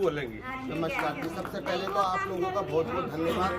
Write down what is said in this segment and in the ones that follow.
बोलेंगी। नमस्कार जी, सबसे पहले तो आप लोगों का बहुत बहुत धन्यवाद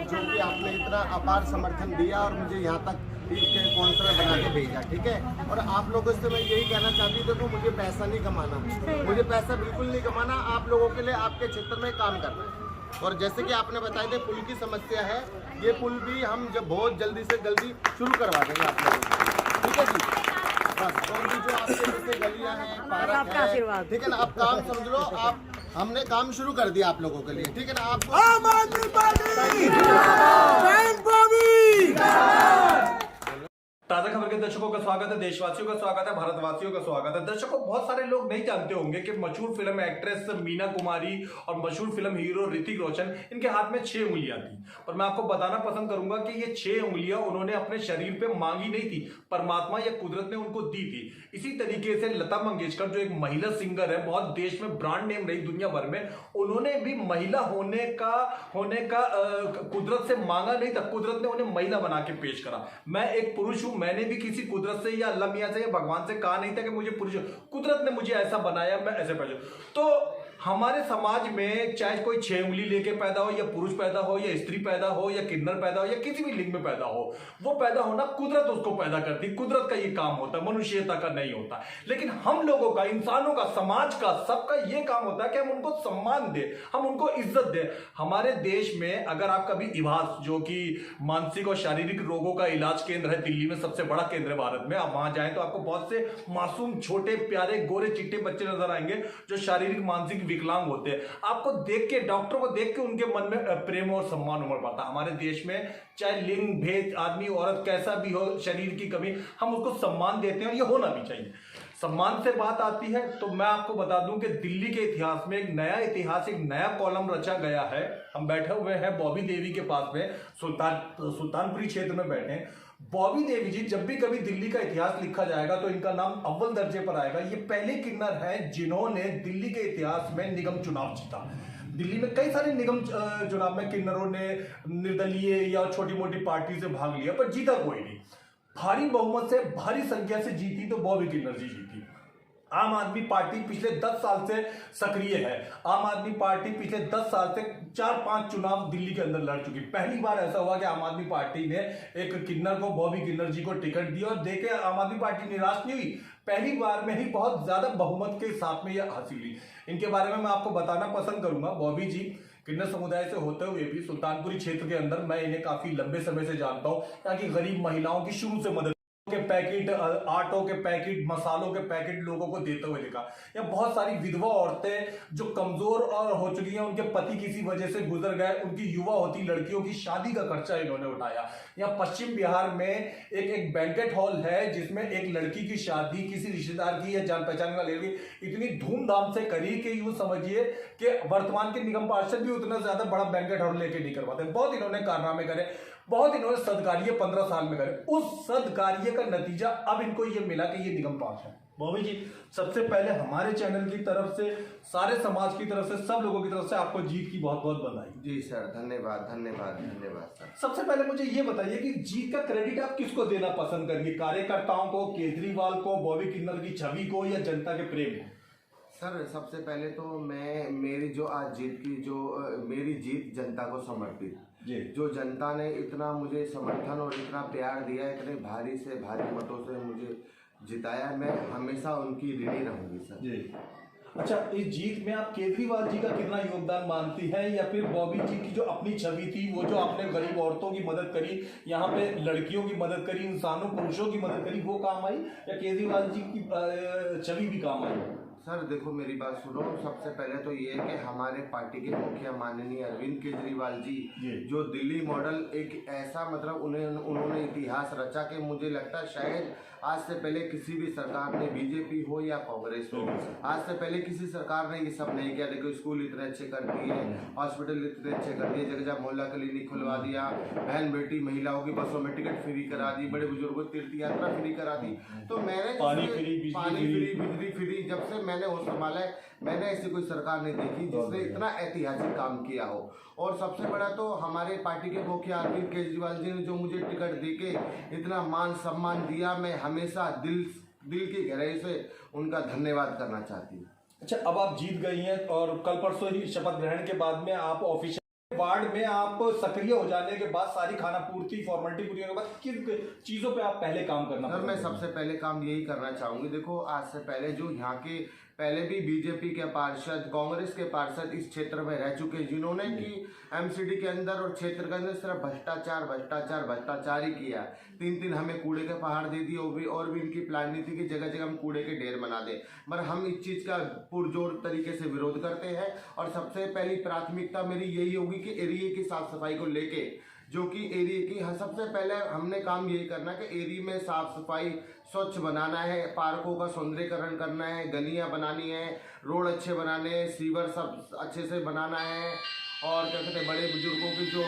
जो कि आपने इतना अपार समर्थन दिया और मुझे यहाँ तक के काउंसलर बना के भेजा, ठीक है। और आप लोगों से मैं यही कहना चाहती हूँ, देखो मुझे पैसा नहीं कमाना, मुझे पैसा बिल्कुल नहीं कमाना, आप लोगों के लिए आपके क्षेत्र में काम करना है। और जैसे कि आपने बताया था पुल की समस्या है, ये पुल भी हम जब बहुत जल्दी से जल्दी शुरू करवा देंगे आप लोगों को, ठीक है जी। बस और भी जो आपके जैसे गलियाँ हैं, पार्क है, ठीक है ना, आप काम समझ लो, आप हमने काम शुरू कर दिया आप लोगों के लिए, ठीक है ना। आपको आम आदमी पार्टी ताजा खबर के दर्शकों का स्वागत है, देशवासियों का स्वागत है, भारतवासियों का स्वागत है। दर्शकों, बहुत सारे लोग नहीं जानते होंगे कि मशहूर फिल्म एक्ट्रेस मीना कुमारी और मशहूर फिल्म हीरो ऋतिक रोशन, इनके हाथ में 6 उंगलियां थी। और मैं आपको बताना पसंद करूंगा कि ये 6 उंगलियां उन्होंने अपने शरीर पे मांगी नहीं थी, परमात्मा या कुदरत ने उनको दी थी। इसी तरीके से लता मंगेशकर जो एक महिला सिंगर है, बहुत देश में ब्रांड नेम रही दुनिया भर में, उन्होंने भी महिला होने का कुदरत से मांगा नहीं था, कुदरत ने उन्हें महिला बना के पेश करा। मैं एक पुरुष हूं, मैंने भी किसी कुदरत से या अल्लाह मियां से या भगवान से कहा नहीं था कि मुझे पुरुष, कुदरत ने मुझे ऐसा बनाया, मैं ऐसे पैदा। तो हमारे समाज में चाहे कोई 6 उंगली लेके पैदा हो, या पुरुष पैदा हो, या स्त्री पैदा हो, या किन्नर पैदा हो, या किसी भी लिंग में पैदा हो, वो पैदा होना कुदरत उसको पैदा करती, कुदरत का ये काम होता है, मनुष्यता का नहीं होता। लेकिन हम लोगों का, इंसानों का, समाज का, सबका ये काम होता है कि हम उनको सम्मान दें, हम उनको इज्जत दें। हमारे देश में अगर आप कभी इवास, जो कि मानसिक और शारीरिक रोगों का इलाज केंद्र है, दिल्ली में सबसे बड़ा केंद्र है भारत में, आप वहां जाएं तो आपको बहुत से मासूम, छोटे, प्यारे, गोरे चिट्टे बच्चे नजर आएंगे जो शारीरिक मानसिक विकलांग होते हैं। आपको देख के, डॉक्टर को देख के उनके मन में प्रेम और सम्मान उमड़ पाता। हमारे देश में चाहे लिंग भेद, आदमी औरत कैसा भी हो, शरीर की कमी, हम उसको सम्मान देते हैं और ये होना भी चाहिए। सम्मान से बात आती है तो मैं आपको बता दूं कि दिल्ली के इतिहास में एक नया इतिहास, एक नया कॉलम रचा गया है। हम बैठे हुए हैं बॉबी देवी के पास में, सुल्तानपुरी क्षेत्र में बैठे हैं। बॉबी देवी जी, जब भी कभी दिल्ली का इतिहास लिखा जाएगा तो इनका नाम अव्वल दर्जे पर आएगा। ये पहले किन्नर हैं जिन्होंने दिल्ली के इतिहास में निगम चुनाव जीता। दिल्ली में कई सारे निगम चुनाव में किन्नरों ने निर्दलीय या छोटी मोटी पार्टी से भाग लिया, पर जीता कोई नहीं। भारी बहुमत से, भारी संख्या से जीती तो बॉबी किन्नर जी जीती। आम आदमी पार्टी पिछले 10 साल से सक्रिय है। आम आदमी पार्टी पिछले 10 साल से 4-5 चुनाव दिल्ली के अंदर लड़ चुकी। पहली बार ऐसा हुआ कि आम आदमी पार्टी ने एक किन्नर को, बॉबी किन्नर जी को टिकट दिया और देखे आम आदमी पार्टी निराश नहीं हुई। पहली बार में ही बहुत ज्यादा बहुमत के साथ में यह हासिल हुई। इनके बारे में मैं आपको बताना पसंद करूंगा। बॉबी जी किन्नर समुदाय से होते हुए भी सुल्तानपुरी क्षेत्र के अंदर मैं इन्हें काफी लंबे समय से जानता हूं, ताकि गरीब महिलाओं की शुरू से मदद के पैकेट, आटों के पैकेट, मसालों के पैकेट लोगों को देते हुए देखा। या बहुत सारी विधवा औरतें जो कमजोर और हो चुकी हैं, उनके पति किसी वजह से गुजर गए, उनकी युवा होती लड़कियों की शादी का खर्चा इन्होंने उठाया। यहाँ पश्चिम बिहार में एक बैंकेट हॉल है जिसमें एक लड़की की शादी किसी रिश्तेदार की या जान पहचान वाले की इतनी धूमधाम से करी कि यूं समझिए कि वर्तमान के निगम पार्षद भी उतना ज्यादा बड़ा बैंकेट हॉल लेके नहीं करवाते। बहुत इन्होंने कारनामे करे, बहुत इन्होंने सदकार्य 15 साल में करे। उस सदकार्य का नतीजा अब इनको ये मिला कि ये निगम पास है। बॉबी जी, सबसे पहले हमारे चैनल की तरफ से, सारे समाज की तरफ से, सब लोगों की तरफ से आपको जीत की बहुत बहुत बधाई। जी सर, धन्यवाद धन्यवाद धन्यवाद सर। सबसे पहले मुझे ये बताइए कि जीत का क्रेडिट आप किसको देना पसंद करेंगे? कार्यकर्ताओं को, केजरीवाल को, बॉबी किन्नर की छवि को, या जनता के प्रेम को? सर सबसे पहले तो मैं, मेरी जो आज जीत की, जो मेरी जीत जनता को समर्पित। जो जनता ने इतना मुझे समर्थन और इतना प्यार दिया, इतने भारी से भारी मतों से मुझे जिताया, मैं हमेशा उनकी ऋणी रहूंगी सर जी। अच्छा, इस जीत में आप केजरीवाल जी का कितना योगदान मानती हैं, या फिर बॉबी जी की जो अपनी छवि थी, वो जो आपने गरीब औरतों की मदद करी, यहाँ पे लड़कियों की मदद करी, इंसानों, पुरुषों की मदद करी, वो काम आई, या केजरीवाल जी की छवि भी काम आई? सर देखो मेरी बात सुनो, सबसे पहले तो ये है कि हमारे पार्टी के मुखिया माननीय अरविंद केजरीवाल जी जो दिल्ली मॉडल एक ऐसा, मतलब उन्होंने इतिहास रचा कि मुझे लगता है शायद आज से पहले किसी भी सरकार ने, बीजेपी हो या कांग्रेस हो, आज से पहले किसी सरकार ने ये सब नहीं किया। देखो स्कूल इतने अच्छे कर दिए, हॉस्पिटल इतने अच्छे कर दिए, जगह जगह मोहल्ला क्लिनिक खुलवा दिया, बहन बेटी महिलाओं की बसों में टिकट फ्री करा दी, बड़े बुजुर्गों की तीर्थ यात्रा फ्री करा दी। तो मैंने पानी फ्री, बिजली फ्री, जब से मैंने होश संभाला है, मैंने ऐसी कोई सरकार नहीं देखी जिसने इतना ऐतिहासिक काम किया हो। और सबसे बड़ा तो हमारे पार्टी के मुखिया अरविंद केजरीवाल जी ने जो मुझे टिकट देके इतना मान सम्मान दिया, मैं हमेशा दिल की गहराई से उनका धन्यवाद करना चाहती हूँ। अच्छा, अब आप जीत गई हैं और कल परसों ही शपथ ग्रहण के बाद में आप ऑफिशियल वार्ड में आप सक्रिय हो जाने के बाद सारी खाना पूर्ति फॉर्मेलिटी पूरी होने के बाद किस चीजों पे आप पहले काम करना सर मैं सबसे पहले काम यही करना चाहूंगी। देखो आज से पहले जो यहाँ के पहले भी बीजेपी के पार्षद, कांग्रेस के पार्षद इस क्षेत्र में रह चुके, जिन्होंने कि एमसीडी के अंदर और क्षेत्र के अंदर सिर्फ भ्रष्टाचार ही किया। 3 हमें कूड़े के पहाड़ दे दिए और भी इनकी प्लान नहीं थी कि जगह जगह हम कूड़े के ढेर बना दें। मगर हम इस चीज़ का पुरजोर तरीके से विरोध करते हैं और सबसे पहली प्राथमिकता मेरी यही होगी कि एरिया की साफ सफाई को लेके, जो कि एरिया की सबसे पहले हमने काम यही करना है कि एरिया में साफ सफाई स्वच्छ बनाना है, पार्कों का सौंदर्यीकरण करना है, गलियां बनानी है, रोड अच्छे बनाने हैं, सीवर सब अच्छे से बनाना है और क्या कहते हैं बड़े बुजुर्गों की जो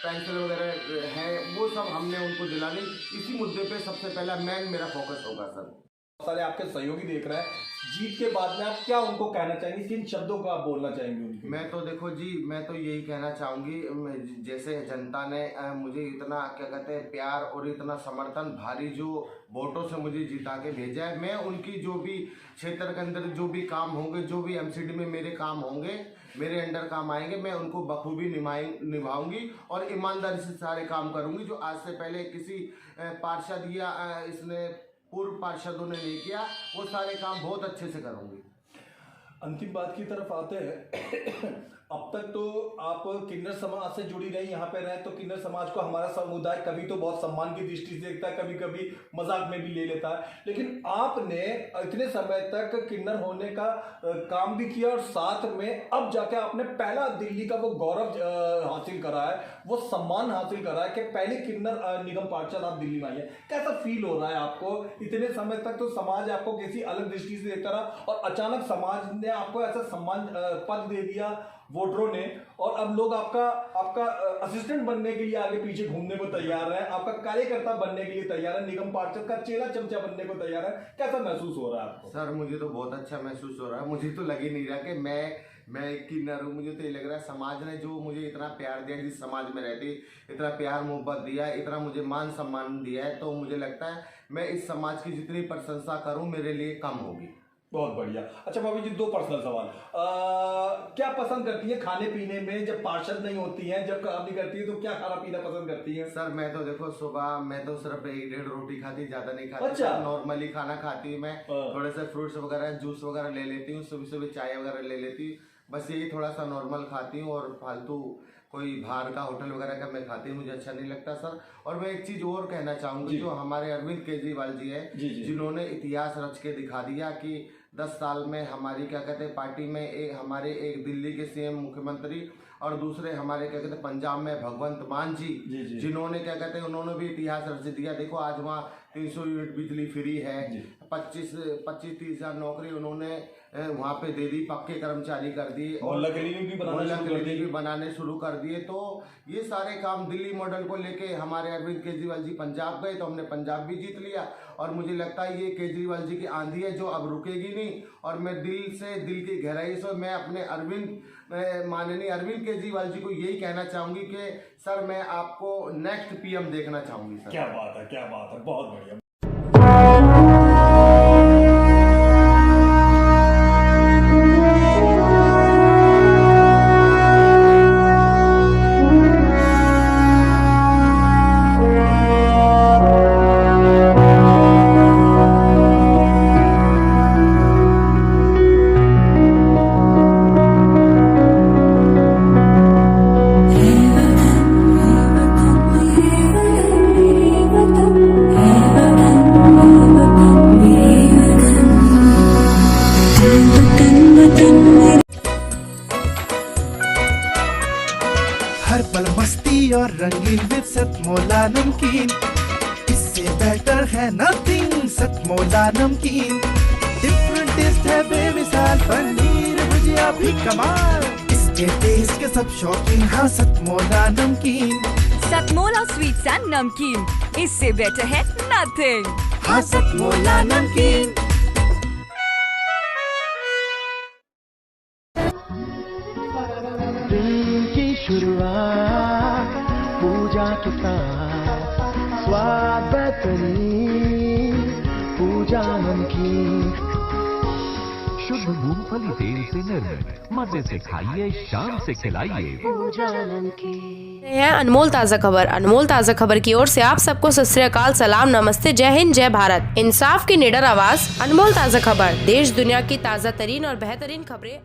पेंशन वगैरह है वो सब हमने उनको दिलानी। इसी मुद्दे पे सबसे पहला मेरा फोकस होगा सर। सारे आपके सहयोगी देख रहे हैं, जीत के बाद में आप क्या उनको कहना चाहेंगे, किन शब्दों को आप बोलना चाहेंगे उनके? मैं तो देखो जी, मैं तो यही कहना चाहूँगी, जैसे जनता ने मुझे इतना क्या कहते हैं प्यार और इतना समर्थन भारी जो वोटों से मुझे जिता के भेजा है, मैं उनकी जो भी क्षेत्र के अंदर जो भी काम होंगे, जो भी एमसीडी में मेरे काम होंगे, मेरे अंडर काम आएंगे, मैं उनको बखूबी निभाऊंगी और ईमानदारी से सारे काम करूँगी। जो आज से पहले किसी पार्षद या इसने पूर्व पार्षदों ने नहीं किया, वो सारे काम बहुत अच्छे से करूँगी। अंतिम बात की तरफ आते हैं। अब तक तो आप किन्नर समाज से जुड़ी रही, यहाँ पे रहे, तो किन्नर समाज को हमारा समुदाय कभी तो बहुत सम्मान की दृष्टि से देखता है, कभी कभी मजाक में भी ले लेता है, लेकिन आपने इतने समय तक किन्नर होने का काम भी किया और साथ में अब जाके आपने पहला दिल्ली का वो गौरव हासिल करा है, वो सम्मान हासिल करा है कि पहले किन्नर निगम पार्षद आप दिल्ली में आई है। कैसा फील हो रहा है आपको? इतने समय तक तो समाज आपको किसी अलग दृष्टि से देखता रहा और अचानक समाज ने आपको ऐसा सम्मान पद दे दिया वोटरों ने, और अब लोग आपका असिस्टेंट बनने के लिए आगे पीछे घूमने को तैयार है, आपका कार्यकर्ता बनने के लिए तैयार है, निगम पार्षद का चेला चमचा बनने को तैयार है। कैसा महसूस हो रहा है आपको? सर मुझे तो बहुत अच्छा महसूस हो रहा है। मुझे तो लग ही नहीं रहा कि मैं एक किन्नर हूँ। मुझे तो ये लग रहा है समाज ने जो मुझे इतना प्यार दिया, जिस समाज में रहती इतना प्यार मोहब्बत दिया, इतना मुझे मान सम्मान दिया है, तो मुझे लगता है मैं इस समाज की जितनी प्रशंसा करूँ मेरे लिए कम होगी। बहुत बढ़िया। अच्छा भाभी जी, 2 पर्सनल सवाल। क्या पसंद करती है खाने पीने में जब पार्षद नहीं होती हैं, जब काम नहीं करती है, तो क्या खाना पीना पसंद करती है? सर मैं तो देखो सुबह मैं तो सिर्फ 1-1.5 रोटी खाती, ज्यादा नहीं खाती। अच्छा। नॉर्मली खाना खाती मैं, थोड़े से फ्रूट्स वगैरह जूस वगैरह ले लेती हूँ, सुबह चाय वगैरह ले लेती हूँ, बस यही थोड़ा सा नॉर्मल खाती हूँ और फालतू कोई बाहर का होटल वगैरह का मैं खाती हूँ, मुझे अच्छा नहीं लगता सर। और मैं एक चीज और कहना चाहूंगी, जो हमारे अरविंद केजरीवाल जी है, जिन्होंने इतिहास रच के दिखा दिया कि 10 साल में हमारी क्या कहते हैं पार्टी में हमारे एक दिल्ली के सीएम मुख्यमंत्री और दूसरे हमारे क्या कहते हैं पंजाब में भगवंत मान जी, जिन्होंने क्या कहते हैं उन्होंने भी इतिहास रच दिया। देखो आज वहाँ 300 यूनिट बिजली फ्री है, 25-30 हजार नौकरी उन्होंने वहाँ पे दे दी, पक्के कर्मचारी कर दिए और मोहल्ला क्लिनिक भी बनाने शुरू कर दिए। तो ये सारे काम दिल्ली मॉडल को लेके हमारे अरविंद केजरीवाल जी पंजाब गए, तो हमने पंजाब भी जीत लिया। और मुझे लगता है ये केजरीवाल जी की आंधी है जो अब रुकेगी नहीं। और मैं दिल की गहराई से मैं अपने माननीय अरविंद केजरीवाल जी को यही कहना चाहूंगी कि सर मैं आपको नेक्स्ट पीएम देखना चाहूंगी सर। क्या बात है, क्या बात है, बहुत बढ़िया। हर पल मस्ती और रंगीन विद सतमोला नमकीन, इससे बेटर है नथिंग। सतमोला नमकीन डिफरेंट टेस्ट है बेमिसाल, पनीर भुजिया भी कमाल, इसके टेस्ट के सब शौकीन। हाँ सतमोला नमकीन, सतमोला स्वीट्स एंड नमकीन, इससे बेटर है नथिंग। हाँ सतमोला नमकीन। दिन की शुरुआत पूजा के साथ, स्वाद बेहतरीन पूजा नमकीन, शुद्ध मूंगफली तेल से निर्मित। मजे से खाइए, शान से खिलाइए। है अनमोल ताज़ा खबर। अनमोल ताज़ा खबर की ओर से आप सबको सत श्री अकाल, सलाम, नमस्ते, जय हिंद, जय भारत। इंसाफ की निडर आवाज, अनमोल ताज़ा खबर। देश दुनिया की ताज़ा तरीन और बेहतरीन खबरें